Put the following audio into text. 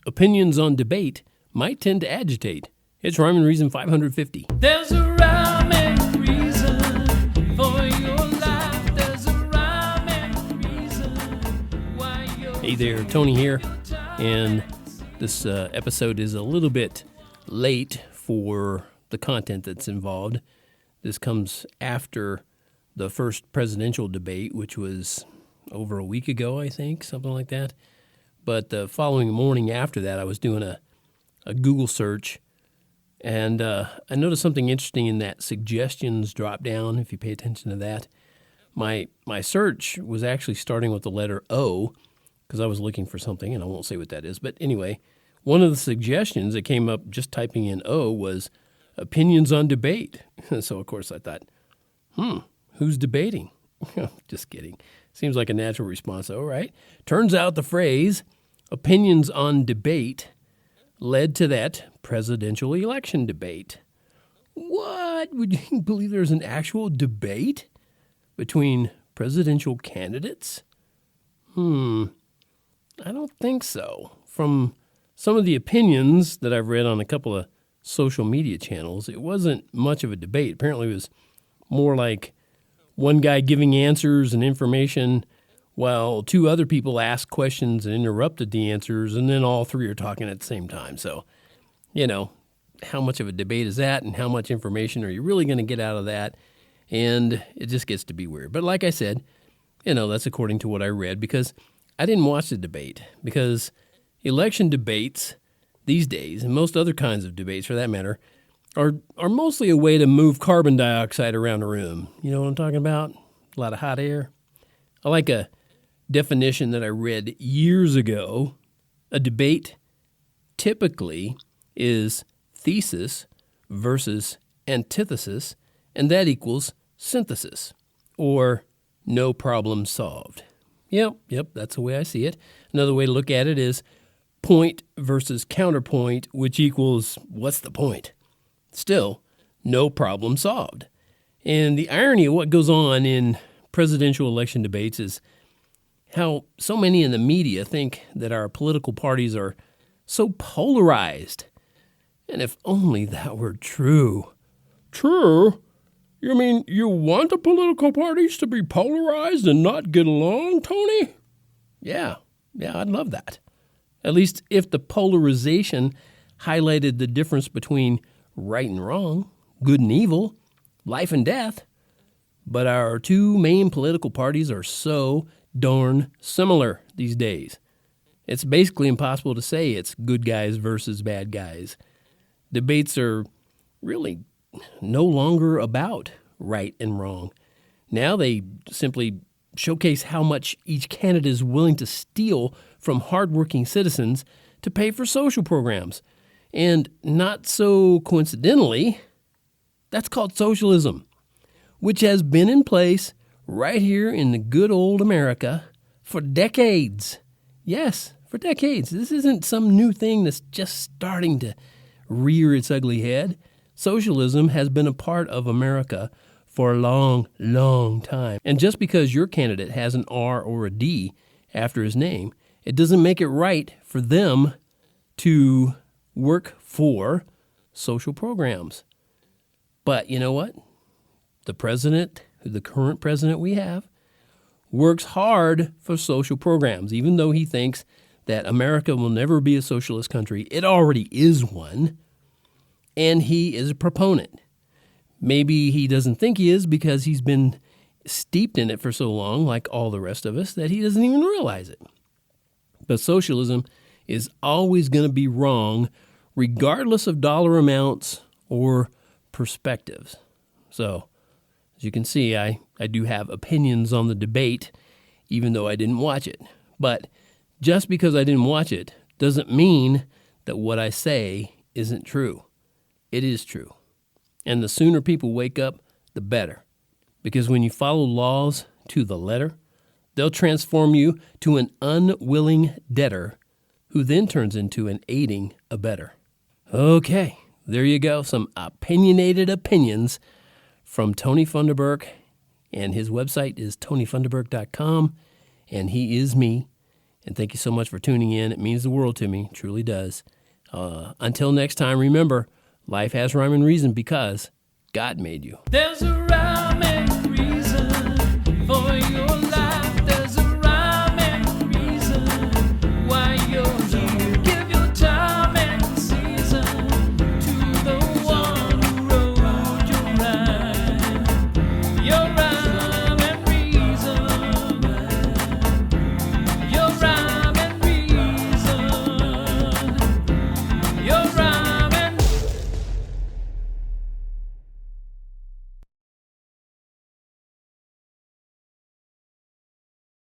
opinions on debate might tend to agitate. It's Rhyme and Reason 550. There's a rhyme and reason for your life. There's a rhyme and reason why you're... Hey there, Tony here, and this episode is a little bit late for the content that's involved. This comes after the first presidential debate, which was over a week ago, I think, something like that. But the following morning after that, I was doing a Google search, and I noticed something interesting in that suggestions drop down, if you pay attention to that. My search was actually starting with the letter O, because I was looking for something, and I won't say what that is. But anyway, one of the suggestions that came up just typing in O was opinions on debate. So, of course, I thought, who's debating? Just kidding. Seems like a natural response, though, right? Turns out the phrase opinions on debate led to that presidential election debate. What? Would you believe there's an actual debate between presidential candidates? I don't think so. From some of the opinions that I've read on a couple of social media channels, it wasn't much of a debate. Apparently it was more like one guy giving answers and information while two other people asked questions and interrupted the answers, and then all three are talking at the same time. So, how much of a debate is that, and how much information are you really going to get out of that? And it just gets to be weird. But like I said, that's according to what I read, because I didn't watch the debate, because election debates these days, and most other kinds of debates for that matter, are mostly a way to move carbon dioxide around the room. You know what I'm talking about? A lot of hot air. I like a definition that I read years ago. A debate typically is thesis versus antithesis, and that equals synthesis, or no problem solved. Yep, that's the way I see it. Another way to look at it is point versus counterpoint, which equals what's the point? Still, no problem solved. And the irony of what goes on in presidential election debates is how so many in the media think that our political parties are so polarized. And if only that were true. True? You mean you want the political parties to be polarized and not get along, Tony? Yeah, I'd love that. At least if the polarization highlighted the difference between right and wrong, good and evil, life and death. But our two main political parties are so darn similar these days. It's basically impossible to say it's good guys versus bad guys. Debates are really no longer about right and wrong. Now they simply showcase how much each candidate is willing to steal from hardworking citizens to pay for social programs. And not so coincidentally, that's called socialism, which has been in place right here in the good old America for decades. Yes, for decades. This isn't some new thing that's just starting to rear its ugly head. Socialism has been a part of America for a long, long time. And just because your candidate has an R or a D after his name, it doesn't make it right for them to work for social programs. But you know what? The current president we have, works hard for social programs, even though he thinks that America will never be a socialist country. It already is one, and he is a proponent. Maybe he doesn't think he is because he's been steeped in it for so long, like all the rest of us, that he doesn't even realize it. But socialism is always going to be wrong, regardless of dollar amounts or perspectives. So, as you can see, I do have opinions on the debate, even though I didn't watch it. But just because I didn't watch it doesn't mean that what I say isn't true. It is true. And the sooner people wake up, the better. Because when you follow laws to the letter, they'll transform you to an unwilling debtor who then turns into an aiding abettor. Okay, there you go. Some opinionated opinions from Tony Funderburk, and his website is tonyfunderburk.com, and he is me. And thank you so much for tuning in. It means the world to me. It truly does. Until next time, remember, life has rhyme and reason because God made you. There's a rhyme and